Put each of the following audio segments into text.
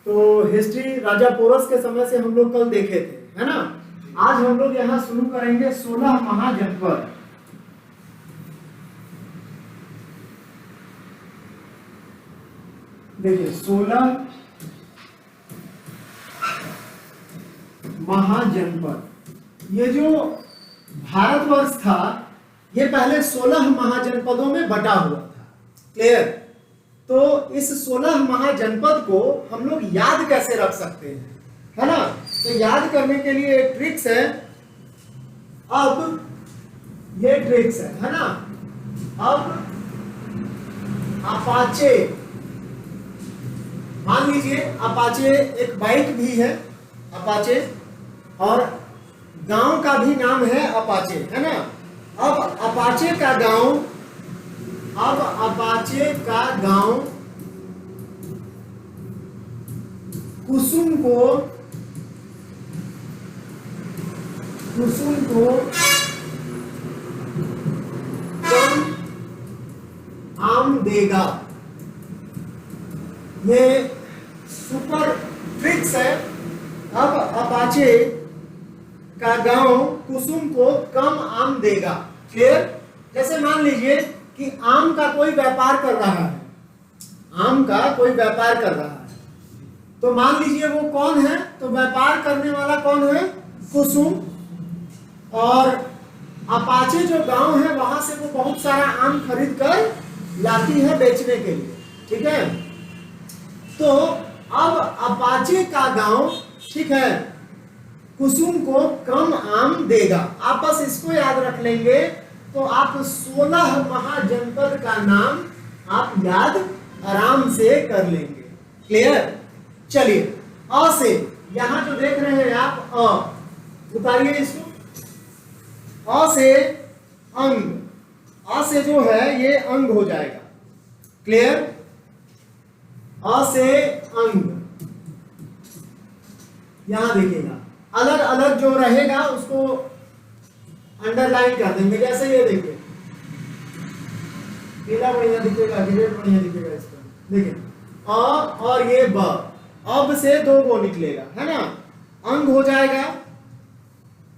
तो हिस्ट्री राजा पोरस के समय से हम लोग कल देखे थे, है ना। आज हम लोग यहाँ शुरू करेंगे 16 महाजनपद। देखिए 16 महाजनपद। ये जो भारतवर्ष था ये पहले 16 महाजनपदों में बटा हुआ था। क्लियर। तो इस 16 महाजनपद को हम लोग याद कैसे रख सकते हैं, है ना। तो याद करने के लिए एक ट्रिक्स है। अब ये ट्रिक्स है ना। अब अपाचे, मान लीजिए अपाचे एक बाइक भी है अपाचे, और गांव का भी नाम है अपाचे, है ना। अब अपाचे का गांव, अब अपाचे का गांव कुसुम को कम आम देगा। ये सुपर ट्रिक्स है। अब अपाचे का गांव कुसुम को कम आम देगा। फिर जैसे मान लीजिए कि आम का कोई व्यापार कर रहा है, आम का कोई व्यापार कर रहा है, तो मान लीजिए वो कौन है, तो व्यापार करने वाला कौन है, कुसुम। और अपाचे जो गांव है वहां से वो बहुत सारा आम खरीद कर लाती है बेचने के लिए, ठीक है। तो अब अपाचे का गांव, ठीक है, कुसुम को कम आम देगा। आप बस इसको याद रख लेंगे तो आप 16 महाजनपद का नाम आप याद आराम से कर लेंगे। क्लियर। चलिए अ से, यहां जो देख रहे हैं आप अ, उतारिए इसको। अ से अंग, अ से जो है ये अंग हो जाएगा। क्लियर। अ से अंग, यहां देखिएगा अलग अलग जो रहेगा उसको अंडरलाइन कर देंगे। जैसे ये देखिए पीला बढ़िया दिखेगा, ग्रेड बढ़िया दिखेगा इसका। देखिए अ और ये ब, अब से 2 गो निकलेगा, है ना, अंग हो जाएगा।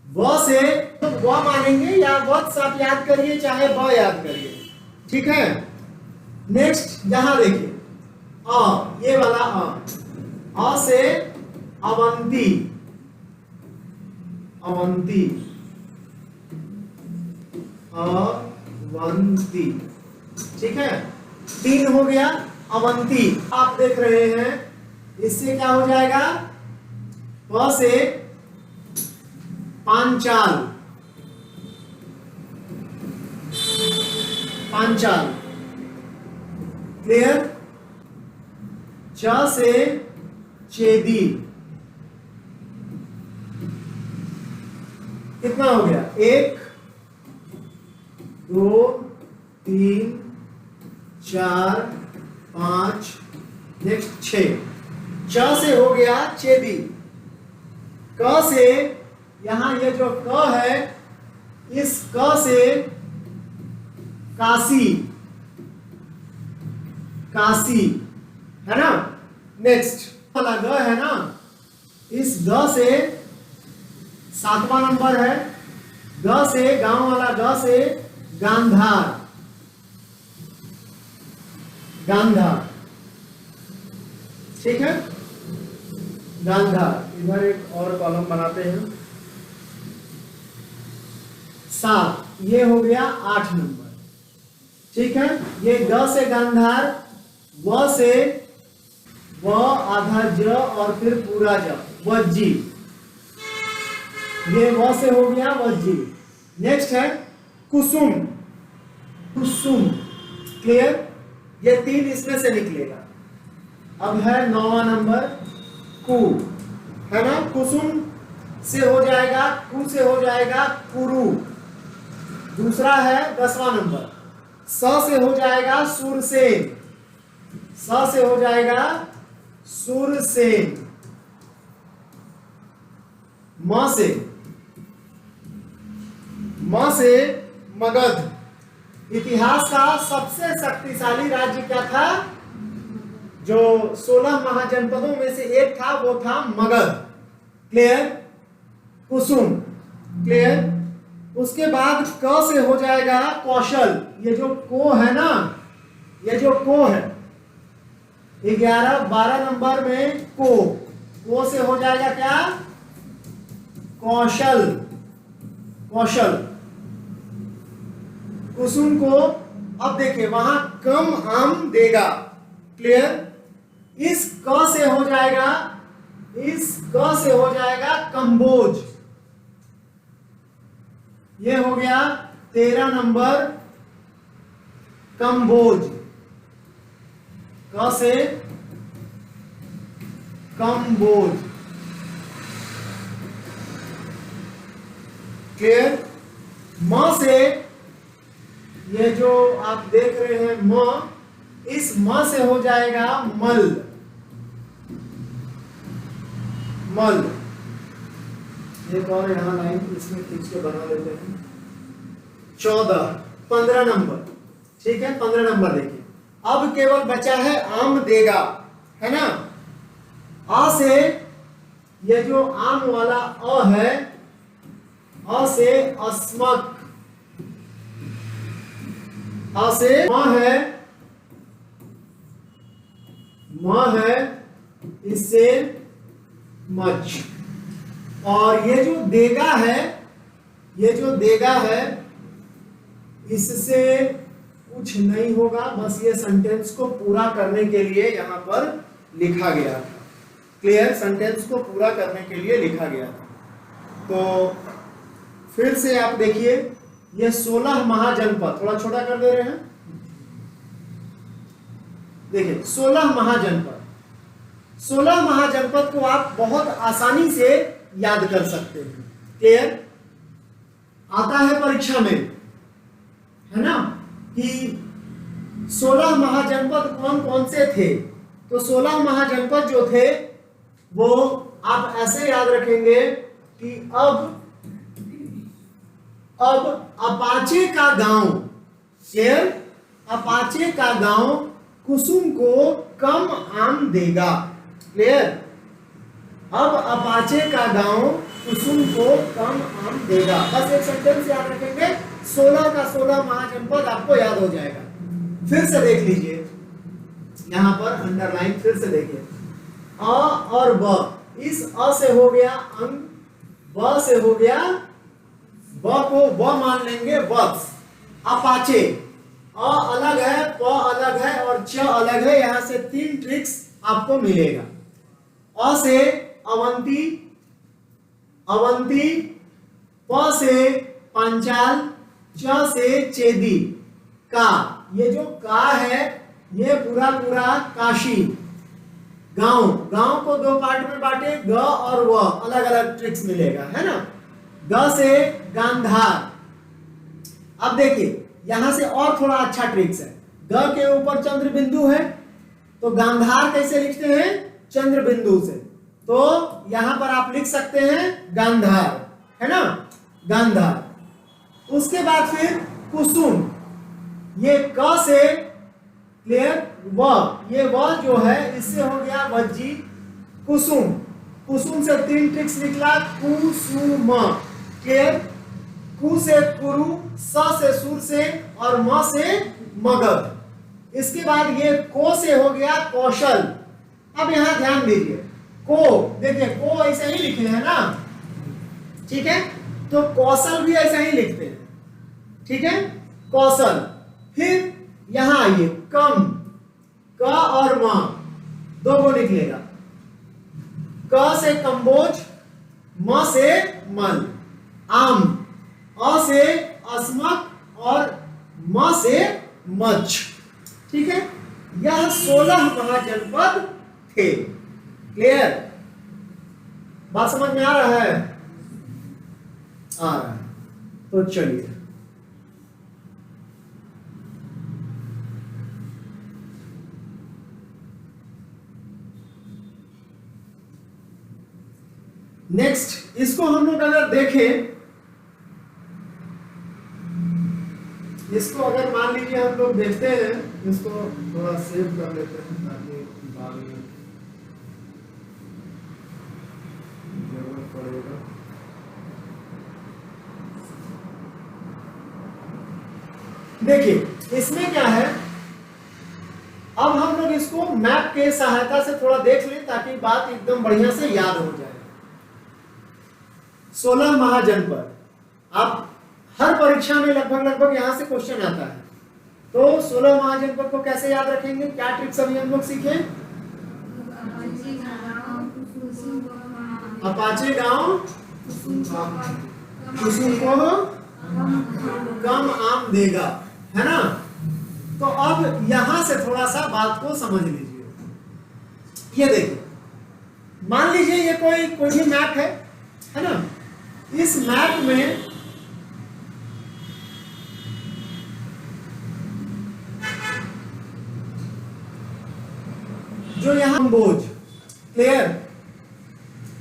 व से तो व मानेंगे या वत्स आप याद करिए चाहे ब याद करिए, ठीक है। नेक्स्ट यहां देखिए अ, ये वाला अ से अवंती, अवंती, अवंती, ठीक है। 3 हो गया अवंती। आप देख रहे हैं इससे क्या हो जाएगा, प से पांचाल, पांचाल। क्लियर। च से चेदी, कितना हो गया, 1 2 3 4 5, नेक्स्ट 6। च से हो गया चेदी। क से यहां ये जो क है, इस क से काशी, काशी, है ना। नेक्स्ट वाला ग है ना, इस ग से 7वां नंबर है, ग से गांव वाला ग से गांधार, गांधार, ठीक है, गांधार। इधर एक और कॉलम बनाते हैं। 7, ये हो गया 8 नंबर, ठीक है। ये ग से गांधार, व से व आधा ज और फिर पूरा ज, वज्जी। ये व से हो गया वज्जी। नेक्स्ट है कुसुम, कुसुम। क्लियर। ये 3 इसमें से निकलेगा। अब है 9वां नंबर कु, है ना। कुसुम से हो जाएगा, कु से हो जाएगा कुरु। दूसरा है 10वां नंबर, स से हो जाएगा सुरसेन, स से हो जाएगा सुरसेन। म से मगध। इतिहास का सबसे शक्तिशाली राज्य क्या था, जो 16 महाजनपदों में से एक था वो था मगध। क्लियर? कुसुम। क्लियर? उसके बाद क से हो जाएगा कौशल। ये जो को है ना, ये जो को है 11-12 नंबर में को से हो जाएगा क्या? कौशल। कौशल। कुसुम को अब देखिए वहां कम आम देगा। क्लियर? इस क से हो जाएगा, इस क से हो जाएगा कंबोज। ये हो गया 13 नंबर कंबोज। क से कंबोज। क्लियर? म से ये जो आप देख रहे हैं म, इस म से हो जाएगा मल। मल। एक और यहां लाइन इसमें खींच के बना लेते हैं। 15 नंबर। ठीक है, 15 नंबर देखिए। अब केवल बचा है आम देगा, है ना? आ से ये जो आम वाला अ है, अ से अस्मक। अ से म है, म है, इससे मच। और ये जो देगा है, ये जो देगा है, इससे कुछ नहीं होगा, बस ये सेंटेंस को पूरा करने के लिए यहां पर लिखा गया था। क्लियर? सेंटेंस को पूरा करने के लिए लिखा गया था। तो फिर से आप देखिए, ये 16 महाजनपद, थोड़ा छोटा कर दे रहे हैं। देखिए 16 महाजनपद, 16 महाजनपद को आप बहुत आसानी से याद कर सकते हैं। क्लियर? आता है परीक्षा में, है ना, कि 16 महाजनपद कौन कौन से थे। तो 16 महाजनपद जो थे वो आप ऐसे याद रखेंगे कि अब अपाचे का गांव, शेर, अपाचे का गांव कुसुम को कम आम देगा। क्लियर? अब अपाचे का गांव कुसुम को कम आम देगा। बस एक सेंटेंस याद रखेंगे, 16 का 16 महाजनपद आपको याद हो जाएगा। फिर से देख लीजिए, यहां पर अंडरलाइन फिर से देखिए। अ और ब, इस अ से हो गया अंग, ब से हो गया, ब को ब मान लेंगे वत्स। अपाचे, अ अलग है, प अलग है और च अलग है। यहां से 3 ट्रिक्स आपको मिलेगा। अ से अवंती, अवंती, प से पांचाल, च से चेदी। का, ये जो का है ये पूरा पूरा काशी। गांव, गांव को 2 पार्ट में बांटे, ग और व, अलग अलग ट्रिक्स मिलेगा, है ना। ग से गांधार। अब देखिए यहां से और थोड़ा अच्छा ट्रिक्स है। ग के ऊपर चंद्र बिंदु है, तो गांधार कैसे लिखते हैं? चंद्र बिंदु से। तो यहां पर आप लिख सकते हैं गांधार, है ना, गांधार। उसके बाद फिर कुसुम, ये क से, क्लियर, व, ये व जो है इससे हो गया वज्जी। कुसुम, कुसुम से 3 ट्रिक्स निकला, कुसुम। क्लियर? कु से कुरु, स से सुर से और म से मगध। इसके बाद ये को से हो गया कौशल। अब यहां ध्यान दीजिए, को देखिए, को ऐसे ही लिखे हैं ना, ठीक है, तो कौशल भी ऐसा ही लिखते हैं, ठीक है, कौशल। फिर यहां आइए, कम, क और म 2 को निकलेगा। क से कंबोज, म से मल। आम, अ से अस्मक और म से मच। ठीक है, यह 16 महाजनपद थे। क्लियर? बात समझ में आ रहा है? आ रहा है। तो चलिए, नेक्स्ट इसको हम लोग अगर देखें, इसको अगर मान लीजिए हम लोग देखते हैं, इसको थोड़ा सेव कर लेते हैं ताकि बाद में जरूरत पड़ेगा। देखिए इसमें क्या है, अब हम लोग इसको मैप के सहायता से थोड़ा देख लें ताकि बात एकदम बढ़िया से याद हो जाए। 16 महाजनपद, आप हर परीक्षा में लगभग यहां से क्वेश्चन आता है। तो 16 महाजनपद को कैसे याद रखेंगे, क्या ट्रिक्स अभी हम लोग सीखे? अपाचे गांव कुसुम को कम आम देगा, है ना। तो अब यहां से थोड़ा सा बात को समझ लीजिए। ये देखिए, मान लीजिए ये कोई भी मैप है ना। इस मैप में जो यहां बोझ, क्लियर,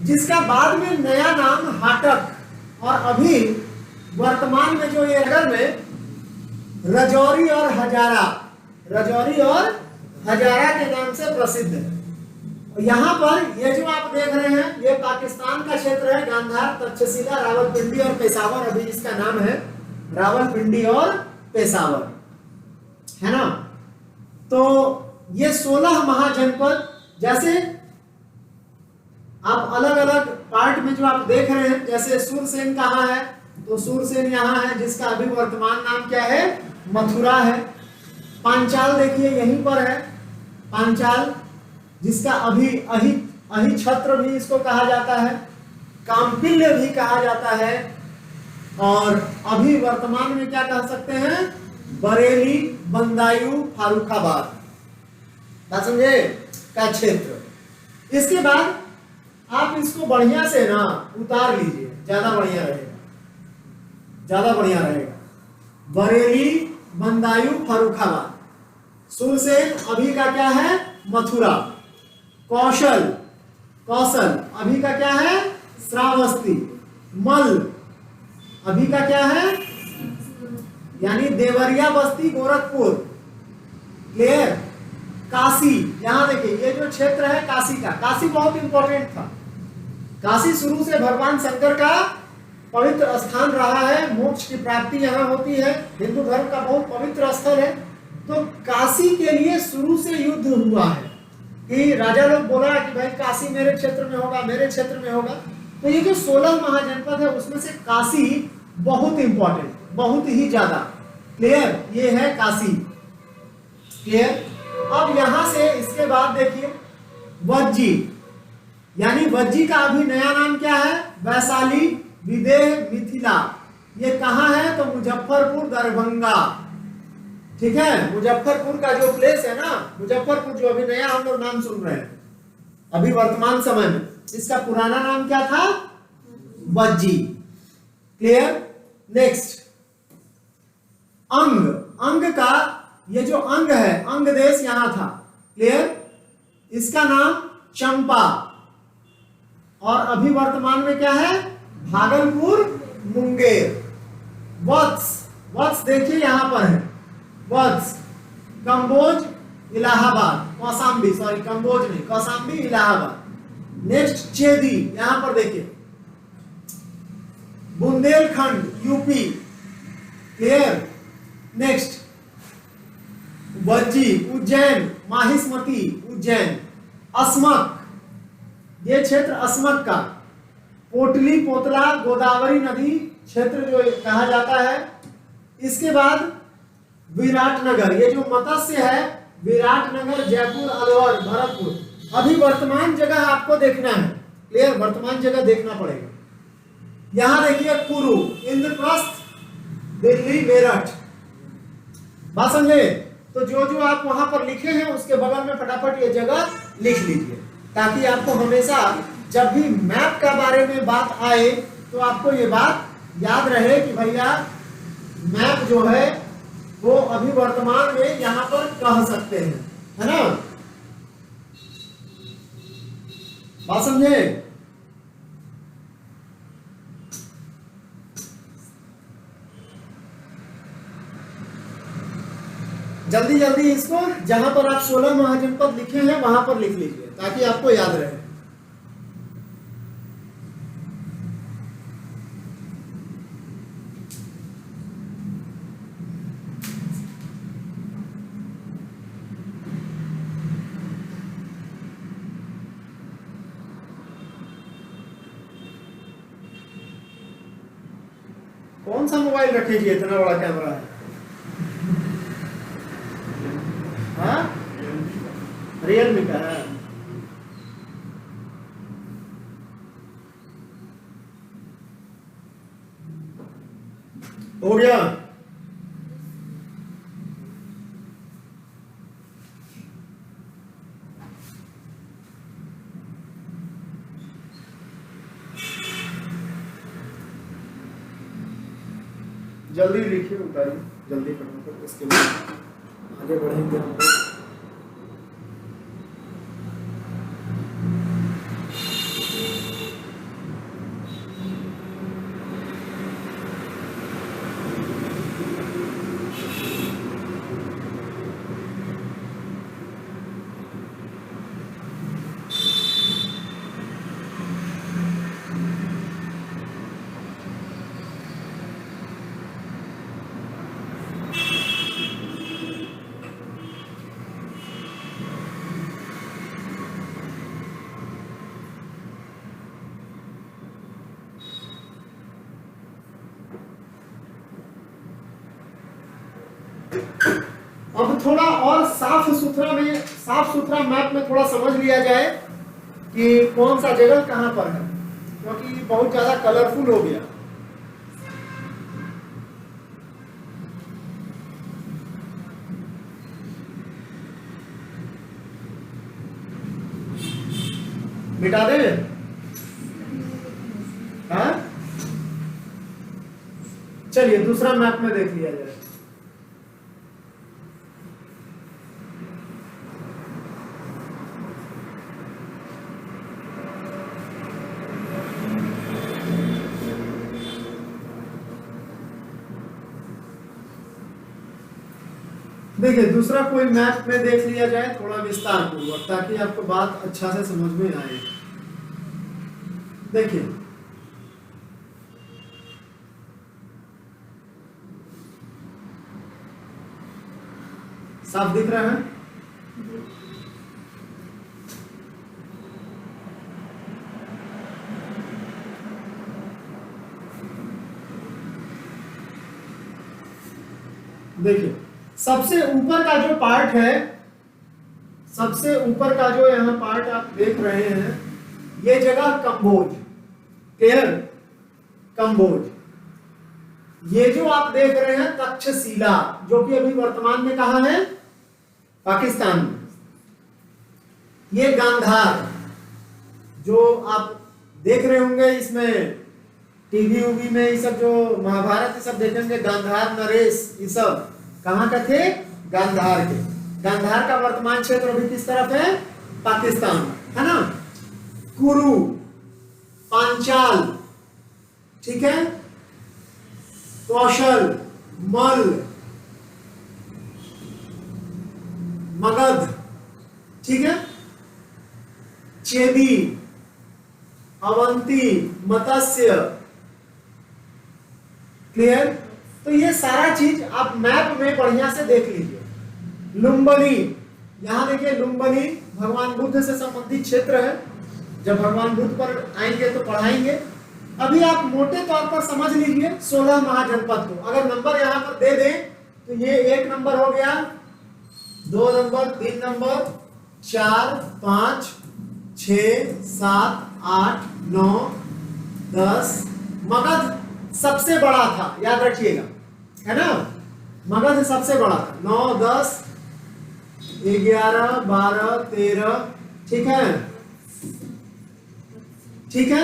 जिसका बाद में नया नाम हाटक और अभी वर्तमान में जो ये नगर में रजौरी और हजारा के नाम से प्रसिद्ध है। यहाँ पर ये जो आप देख रहे हैं ये पाकिस्तान का क्षेत्र है, गांधार, तक्षशिला, रावलपिंडी और पेशावर। अभी इसका नाम है रावलपिंडी और पेशावर, है ना। तो ये 16 महाजनपद, जैसे आप अलग अलग पार्ट में जो आप देख रहे हैं, जैसे सूरसेन कहाँ है, तो सूरसेन यहाँ है, जिसका अभी वर्तमान नाम क्या है, मथुरा है। पांचाल देखिए यहीं पर है, पांचाल, जिसका अभी अहिछत्र भी इसको कहा जाता है, काम्पिल्य भी कहा जाता है, और अभी वर्तमान में क्या कह सकते हैं, बरेली, बंदायूं, फारुखाबाद, बात समझे, का क्षेत्र। इसके बाद आप इसको बढ़िया से ना उतार लीजिए, ज्यादा बढ़िया रहेगा। बरेली, बंदायूं, फारुखाबाद। सुरसेन अभी का क्या है, मथुरा। कौशल अभी का क्या है, श्रावस्ती। मल अभी का क्या है, यानी देवरिया बस्ती, गोरखपुर, क्लियर। काशी, यहां देखिए ये जो क्षेत्र है काशी का, काशी बहुत इंपॉर्टेंट था। काशी शुरू से भगवान शंकर का पवित्र स्थान रहा है, मोक्ष की प्राप्ति यहाँ होती है, हिंदू धर्म का बहुत पवित्र स्थल है। तो काशी के लिए शुरू से युद्ध हुआ है कि राजा लोग बोला कि भाई काशी मेरे क्षेत्र में होगा, मेरे क्षेत्र में होगा। तो ये जो 16 महाजनपद है उसमें से काशी बहुत इंपॉर्टेंट, बहुत ही ज्यादा, क्लियर, ये है काशी, क्लियर। अब यहां से इसके बाद देखिए वज्जी, यानी वज्जी का अभी नया नाम क्या है, वैशाली, विदेह, मिथिला। ये कहां है, तो मुजफ्फरपुर, दरभंगा, ठीक है। मुजफ्फरपुर का जो प्लेस है ना, मुजफ्फरपुर, जो अभी नया हम लोग नाम सुन रहे हैं अभी वर्तमान समय में, इसका पुराना नाम क्या था, वज्जी, क्लियर। नेक्स्ट अंग का ये जो अंग है, अंग देश यहां था, क्लियर। इसका नाम चंपा, और अभी वर्तमान में क्या है, भागलपुर, मुंगेर। वत्स देखिए यहां पर है, वत्स, कंबोज, इलाहाबाद, कौसाम्बी, सॉरी कंबोज नहीं, कौसाम्बी, इलाहाबाद। नेक्स्ट चेदी, यहां पर देखिए, Bundelkhand, UP, clear. Next Vajji, Ujjain, Mahishmati, Ujjain. Asmaka, ये क्षेत्र अस्मक का, पोटली, पोतला, गोदावरी नदी क्षेत्र जो कहा जाता है। इसके बाद विराटनगर, ये जो मत्स्य है, विराटनगर, जयपुर, अलवर, भरतपुर। अभी वर्तमान जगह आपको देखना है, क्लियर, वर्तमान जगह देखना पड़ेगा। यहां देखिए कुरु, इंद्रप्रस्थ, दिल्ली, मेरठ, बात समझे। तो जो आप वहां पर लिखे हैं उसके बगल में फटाफट ये जगह लिख लीजिए, ताकि आपको हमेशा जब भी मैप का बारे में बात आए तो आपको ये बात याद रहे कि भैया मैप जो है वो अभी वर्तमान में यहां पर कह सकते हैं, है ना, बात समझे। जल्दी जल्दी इसको जहां पर आप 16 महाजनपद लिखे हैं वहां पर लिख लीजिए ताकि आपको याद रहे। कौन सा मोबाइल रखे जी, इतना बड़ा कैमरा है? हाँ, रियलमी का है। हो गया। जल्दी लिखिए, उतारिए, जल्दी करना तो इसके बाद आगे बढ़ेंगे हम लोग। अब थोड़ा और साफ सुथरा मैप में थोड़ा समझ लिया जाए कि कौन सा जगह कहां पर है, क्योंकि बहुत ज्यादा कलरफुल हो गया। मिटा दें? हाँ, चलिए दूसरा मैप में देख लिया जाए। देखिए दूसरा कोई मैप में देख लिया जाए थोड़ा विस्तार पूर्वक, ताकि आपको बात अच्छा से समझ में आए। देखिए साफ दिख रहा है? देखिए सबसे ऊपर का जो पार्ट है, सबसे ऊपर का जो यहाँ पार्ट आप देख रहे हैं, ये जगह कंबोज, क्लियर? कंबोज। ये जो आप देख रहे हैं तक्षशिला, जो कि अभी वर्तमान में कहाँ है? पाकिस्तान में। ये गांधार, जो आप देख रहे होंगे इसमें टीवी उवी में, ये सब जो महाभारत ये सब देखेंगे, गांधार नरेश, ये सब कहाँ का थे? गांधार के। गांधार का वर्तमान क्षेत्र अभी किस तरफ है? पाकिस्तान, है ना? कुरु, पांचाल, ठीक है, कौशल, मल, मगध, ठीक है, चेदी, अवंती, मत्स्य, क्लियर? तो ये सारा चीज आप मैप में बढ़िया से देख लीजिए। लुम्बिनी, यहां देखिए लुम्बिनी भगवान बुद्ध से संबंधित क्षेत्र है। जब भगवान बुद्ध पर आएंगे तो पढ़ाएंगे। अभी आप मोटे तौर पर समझ लीजिए 16 महाजनपद को। अगर नंबर यहाँ पर दे दें तो ये 1 नंबर हो गया, 2 नंबर, 3 नंबर, 4, 5, 6, 7, 8, 9, 10। मगध सबसे बड़ा था, याद रखिएगा, है ना? मगध सबसे बड़ा था। 9, 10, 11, 12, 13, ठीक है, ठीक है।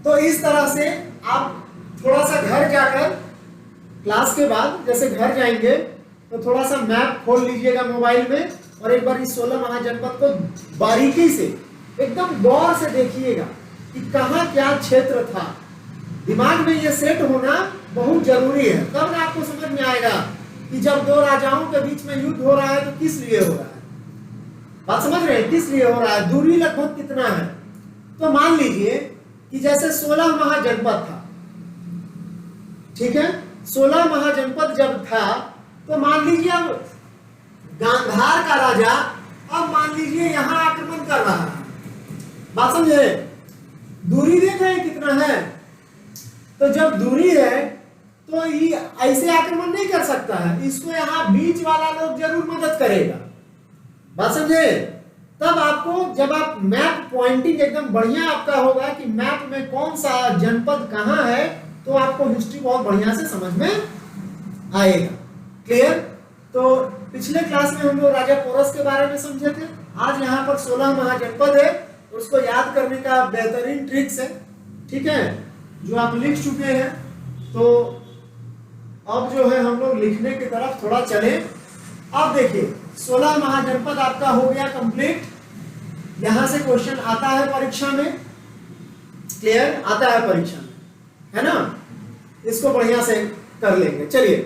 तो इस तरह से आप थोड़ा सा घर जाकर क्लास के बाद जैसे घर जाएंगे तो थोड़ा सा मैप खोल लीजिएगा मोबाइल में और एक बार इस 16 महाजनपद को बारीकी से एकदम गौर से देखिएगा कि कहाँ क्या क्षेत्र था। दिमाग में ये सेट होना बहुत जरूरी है, तब ना आपको समझ में आएगा कि जब दो राजाओं के बीच में युद्ध हो रहा है तो किस लिए हो रहा है, बात समझ रहे हैं, किस लिए हो रहा है, दूरी लगभग कितना है। तो मान लीजिए कि जैसे 16 महाजनपद था, ठीक है, 16 महाजनपद जब था तो मान लीजिए अब गांधार का राजा अब मान लीजिए यहां आक्रमण कर रहा है, बात समझे, दूरी देख रहे हैं कितना है। तो जब दूरी है तो ये ऐसे आक्रमण नहीं कर सकता है, इसको यहां बीच वाला लोग जरूर मदद करेगा, बात समझे। तब आपको जब आप मैप पॉइंटिंग एकदम बढ़िया आपका होगा कि मैप में कौन सा जनपद कहां है, तो आपको हिस्ट्री बहुत बढ़िया से समझ में आएगा। क्लियर। तो पिछले क्लास में हम लोग राजा पोरस के बारे में समझे थे, आज यहाँ पर 16 महाजनपद है, उसको याद करने का बेहतरीन ट्रिक्स है, ठीक है, जो आप लिख चुके हैं। तो अब जो है हम लोग लिखने की तरफ थोड़ा चले। अब देखिए 16 महाजनपद आपका हो गया कंप्लीट, यहां से क्वेश्चन आता है परीक्षा में, क्लियर, आता है परीक्षा में, है ना, इसको बढ़िया से कर लेंगे। चलिए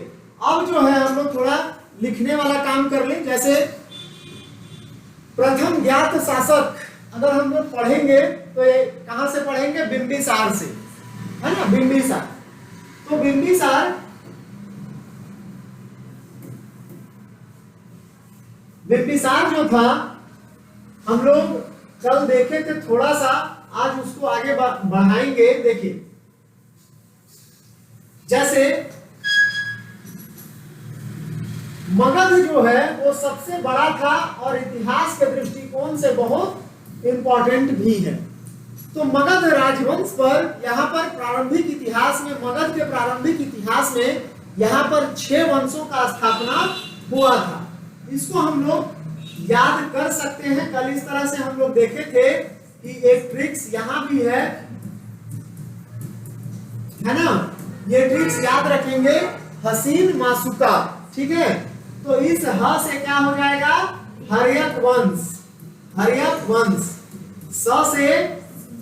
अब जो है हम लोग थोड़ा लिखने वाला काम कर लें। जैसे प्रथम ज्ञात शासक अगर हम लोग पढ़ेंगे तो ये कहां से पढ़ेंगे, बिंबिसार से, है ना, बिंबिसार। तो बिंबिसार जो था हम लोग कल देखे थे थोड़ा सा, आज उसको आगे बढ़ाएंगे। देखिए जैसे मगध जो है वो सबसे बड़ा था और इतिहास के दृष्टिकोण से बहुत इंपॉर्टेंट भी है। तो मगध राजवंश पर यहाँ पर प्रारंभिक इतिहास में, मगध के प्रारंभिक इतिहास में यहाँ पर 6 वंशों का स्थापना हुआ था। इसको हम लोग याद कर सकते हैं। कल इस तरह से हम लोग देखे थे कि एक ट्रिक्स यहाँ भी है ना, ये ट्रिक्स याद रखेंगे, हसीन मासुका, ठीक है। तो इस ह से क्या हो जाएगा, हर्यक वंश, हर्यक वंश। स से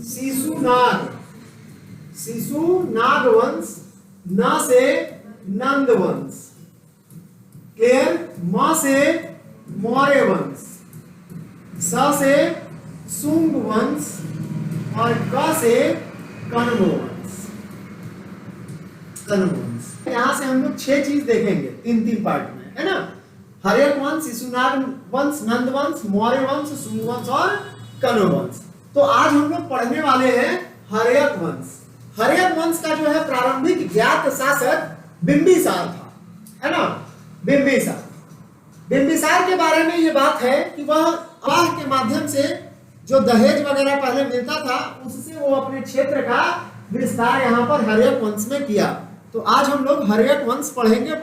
शिशुनाग, शिशुनाग वंश। न से नंद वंश, क्लियर। म से मौर्य वंश। स से शुंग वंश और क से कण्व वंश, कण्व वंश। यहां से हम लोग 6 चीज देखेंगे 3-3 पार्ट में, है ना। हर्यक वंश, शिशुनाग वंश, नंद वंश, मौर्य वंश, शुंग वंश और कण्व वंश। तो आज हम लोग पढ़ने वाले हैं हर्यक वंश। हर्यक वंश का जो है प्रारंभिक ज्ञात शासक बिंबिसार था, है ना, बिंबिसार। बिंबिसार के बारे में ये बात है कि वह विवाह के माध्यम से जो दहेज वगैरह पहले मिलता था उससे वो अपने क्षेत्र का विस्तार यहाँ पर हर्यक वंश में किया। तो आज हम लोग हर्यक वंश पढ़ेंगे।